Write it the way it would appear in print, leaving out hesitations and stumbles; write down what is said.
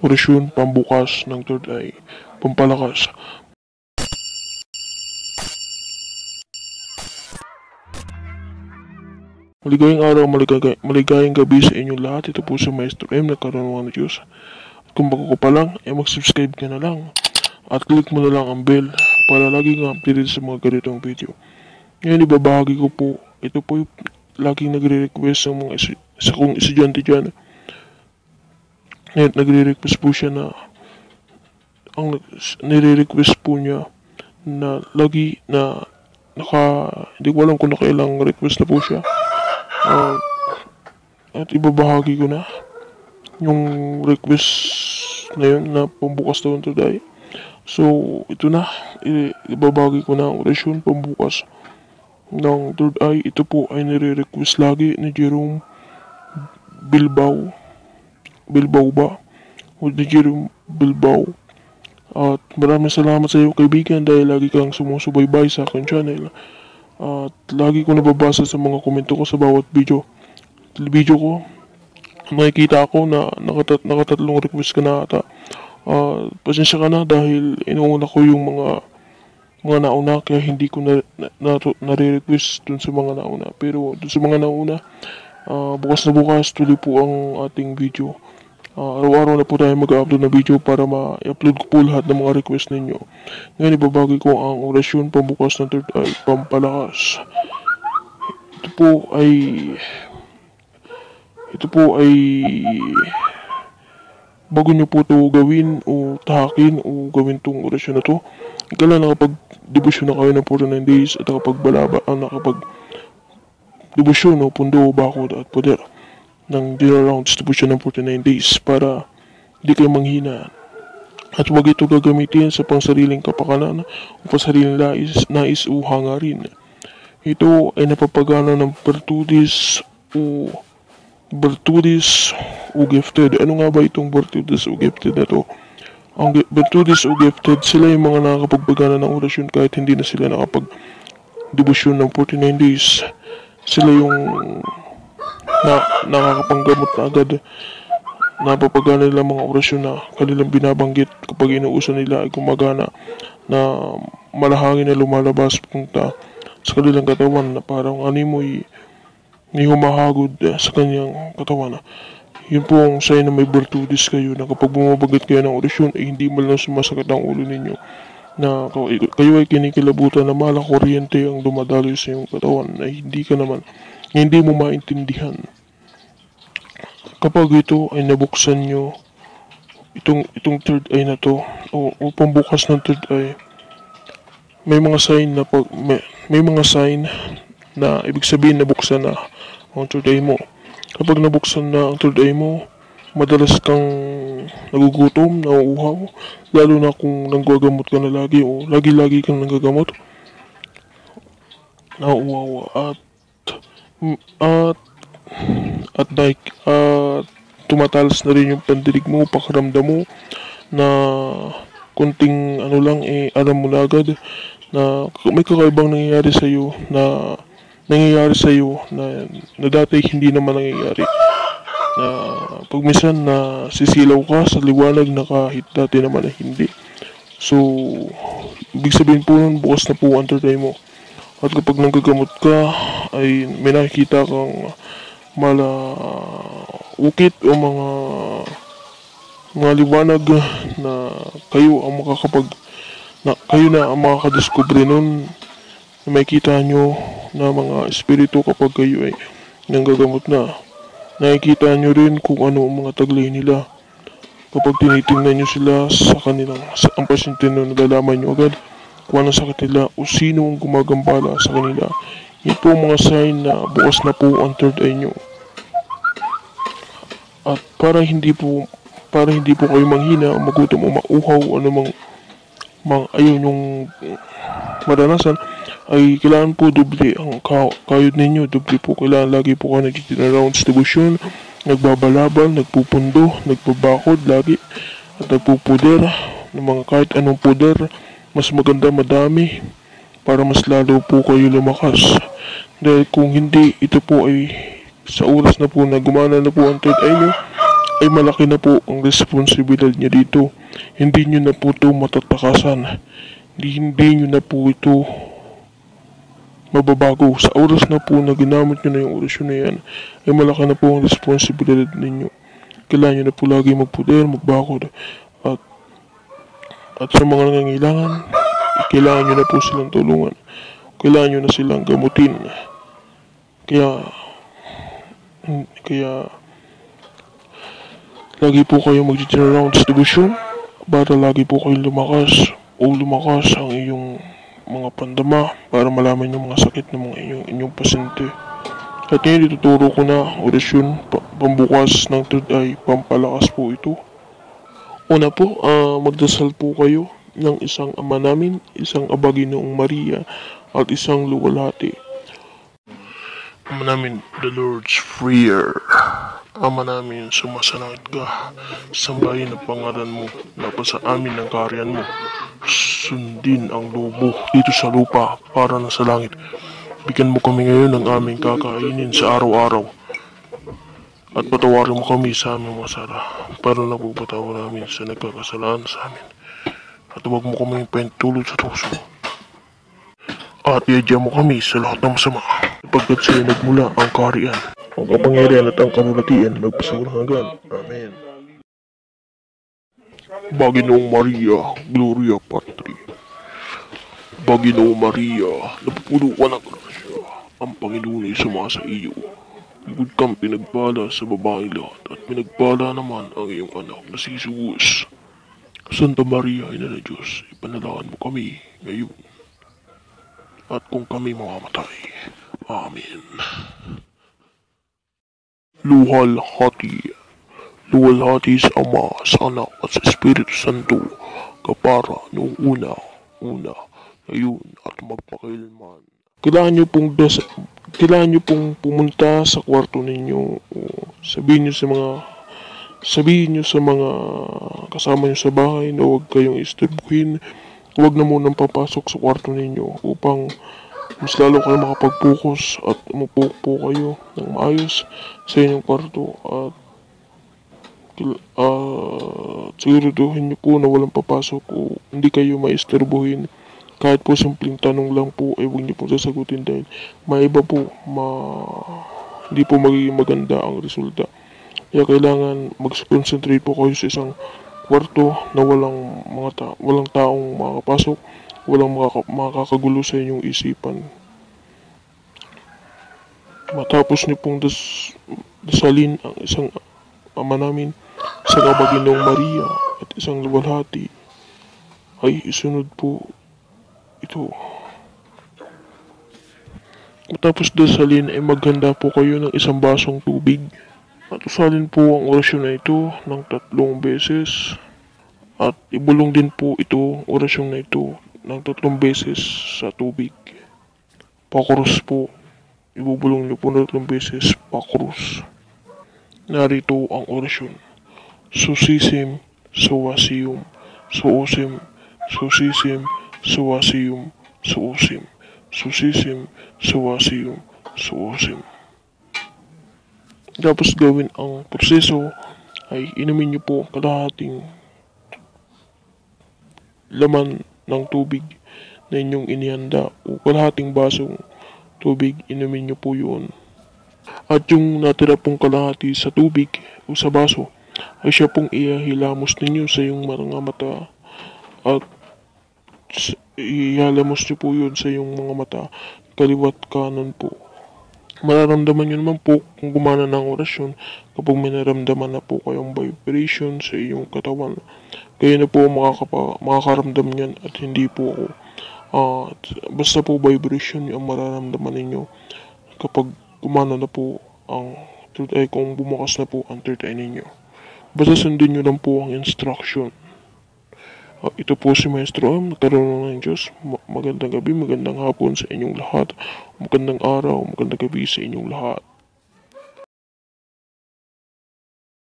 orasyon pambukas ng third eye, pampalakas. Maligayang araw, maligayang gabi sa inyong lahat. Ito po sa Maestro M na Karunungan ng Diyos. At kung bago ka pa lang, mag-subscribe ka na lang. At click mo na lang ang bell para lagi kang updated sa mga ganitong video. Ngayon ibabahagi ko po, ito po yung laging nagre-request ng mga isa kong estudyante dyan. Ngayon nagre-request po siya na, ang nire-request po niya na lagi na hindi ko alam kung nakailang request na po siya. At ibabahagi ko na yung request na yun na pambukas daw ng third eye. So ito na, ibabahagi ko na ang orasyon pambukas ng third eye. Ito po ay nire-request lagi ni Jerome Bilbao ba? O ni Jerome Bilbao. At maraming salamat sa iyo kaibigan dahil lagi kang sumusubaybay sa aking channel. At lagi ko nababasa sa mga komento ko sa bawat video ko. Makikita ako na nakatatlong request ka na ata. Pasensya ka na dahil inuuna ko yung mga nauna kaya hindi ko nare-request dun sa mga nauna. Pero dun sa mga nauna, bukas na bukas tuloy po ang ating video. Araw-araw na po tayo mag-upload na video para ma-upload ko po lahat ng mga request ninyo. Ngayon ibabagi ko ang orasyon pambukas ng third eye, pampalakas. Ito po ay bago nyo po ito gawin o tahakin o gawin tong orasyon na to, ikala nakapag-debosyon na kayo ng 49 days at nakapag-debosyon o pundo, bakod at poder ng dinaraang distribution ng 49 days para hindi kayo manghina. At huwag ito gagamitin sa pangsariling kapakanan o pangsariling nais o hangarin. Ito ay napapagana ng virtudes o gifted. Ano nga ba itong virtudes o gifted na to? Ang virtudes o gifted, sila yung mga nakakapagbagana ng orasyon kahit hindi na sila nakapag-debosyon ng 49 days. Sila yung nakakapanggamot na agad. Napapagana nila mga orasyon na kanilang binabanggit kapag inuusan nila ay gumagana, na malahangin na lumalabas punta sa kanilang katawan na parang animoy may humahagod sa kanyang katawan. Yun po ang sign na may virtudes kayo, na kapag bumabagat kayo ng orasyon ay hindi man lang sumasakit ang ulo ninyo, na kayo ay kinikilabutan na malang kuryente ang dumadaloy sa iyong katawan na hindi mo maintindihan. Kapag ito ay nabuksan nyo, itong third eye na to o pambukas ng third eye, may mga sign na ibig sabihin nabuksan na ang third eye mo. Kapag nabuksan na ang third eye mo, madalas kang nagugutom, nauuhaw, lalo na kung nanggagamot ka na lagi o lagi-lagi kang nanggagamot, nauuhaw at tumatalas na rin yung pandinig mo, pakiramdam mo na kunting alam mo na agad na may kakaibang nangyayari sa iyo na dati hindi naman nangyayari. Na pag minsan na sisilaw ka sa liwanag na kahit dati naman na hindi. So ibig sabihin po nun, bukas na po ang third eye mo. At kapag nanggagamot ka ay may nakikita kang ukit o mga liwanag na kayo ang makakadiskubre nun, na makikita nyo na mga espiritu kapag kayo ay nanggagamot na. Nakikita nyo rin kung ano ang mga taglay nila. Kapag tinitingnan nyo sila ang pasyente nyo, nalalaman nyo agad kung anong sakit nila o sino ang gumagambala sa kanila. Yan po mga sign na bukas na po ang third eye nyo. At para hindi po kayo manghina, magutom o mauhaw, ayaw nyong maranasan, ay kailangan po doble ang kayod ninyo. Doble po, kailangan lagi po kayo nag-round distribution, nagbabalabal, nagpupundo, nagbabakod lagi, at nagpupuder ng mga kahit anong puder. Mas maganda madami para mas lalo po kayo lumakas. Dahil kung hindi, ito po ay sa oras na po na gumana na po ang third eye nyo, ay malaki na po ang responsibilidad niya dito. Hindi nyo na po ito matatakasan. Hindi nyo na po ito mababago. Sa oras na po na ginamit nyo na yung orasyon na yan, ay malaki na po ang responsibilidad ninyo. Kailangan nyo na po lagi magpuder, magbakod. At sa mga nangangailangan, kailangan nyo na po silang tulungan. Kailangan nyo na silang gamutin. Kaya lagi po kayo mag-turn around sa devotion para lagi po kayo lumakas ang iyong mga pandama para malaman yung mga sakit ng mga inyong pasyente. At ngayon ituturo ko na orasyon pambukas ng third eye, pampalakas po ito. Una po, magdasal po kayo ng isang Ama Namin, isang Aba Ginoong Maria at isang luwalhati. Ama namin, the Lord's Prayer. Ama namin, sumasalangit ka, sambahin ang pangalan mo, napasa amin ang kaharian mo, sundin ang loob mo dito sa lupa para na sa langit. Bigyan mo kami ngayon ng aming kakainin sa araw-araw, at patawarin mo kami sa aming mga sala, para napupatawa namin sa nagkakasalanan sa amin, at huwag mo kami pentulod sa tuso, at iadya mo kami sa lahat ng masama, sapagkat sa'yo nagmula ang kaharian, ang kapangyarihan at ang kamulatian magpasawalang hanggan. Amen. Baginoong Maria, Gloria Patri. Baginoong Maria, napupuno ka ng grasya. Ang Panginoon ay sumasa iyo. Bukod kang pinagpala sa babaeng lahat at pinagpala naman ang iyong anak na si Jesus. Santa Maria, Ina ng Diyos, ipanalangin mo kami ngayon at kung kami mamamatay. Amen. Luwalhati. Luwalhati sa Ama, sa Anak at sa Espiritu Santo, kapara noong una, ngayon at magpakailanman. Kailangan nyo pong pumunta sa kwarto ninyo. Sabihin nyo sa mga kasama nyo sa bahay na huwag kayong istorbohin. Huwag na munang papasok sa kwarto ninyo upang mas lalo kayo makapag-focus at umupo po kayo ng maayos sa inyong kwarto at siguraduhin nyo po na walang papasok o hindi kayo maistorbohin. Kahit po simpleng tanong lang po ay huwag nyo po sasagutin dahil maiba po, hindi po magiging maganda ang resulta. Kaya kailangan mag-concentrate po kayo sa isang kwarto na walang taong makakapasok, walang makakagulo sa inyong isipan. Matapos niyo pong dasalin ang isang Ama Namin, isang Aba Ginoong Maria at isang luwalhati, ay isunod po ito. Matapos dasalin ay maghanda po kayo ng isang basong tubig at usalin po ang orasyon na ito ng 3 beses at ibulong din po ito, orasyon na ito, ng 3 beses sa tubig. Pakrus po. Ibubulong niyo po ng 3 beses pakrus. Narito ang orasyon. Susisim, suwasium, suusim, susisim, suwasium, suusim, susisim, suwasium, suusim. Tapos gawin ang proseso ay inumin niyo po kalahating laman ng tubig na inyong inihanda o kalahating basong tubig, inumin nyo po yun. At yung natira pong kalahati sa tubig o sa baso ay siya pong ihilamos ninyo sa iyong mga mata at ihilamos nyo po yun sa iyong mga mata kaliwat kanan po. Mararamdaman nyo naman po kung gumana ng orasyon kapag may naramdaman na po kayong vibration sa iyong katawan. Kayo na po makakaramdam niyan at hindi po ako. Basta po vibration yung mararamdaman ninyo kapag gumana na po ang third eye, kung bumukas na po ang third eye ninyo. Basta sundin nyo lang po ang instruction. Ito po si Maestro M, nagkaroon ng Diyos. Magandang gabi, magandang hapon sa inyong lahat. Magandang araw, magandang gabi sa inyong lahat.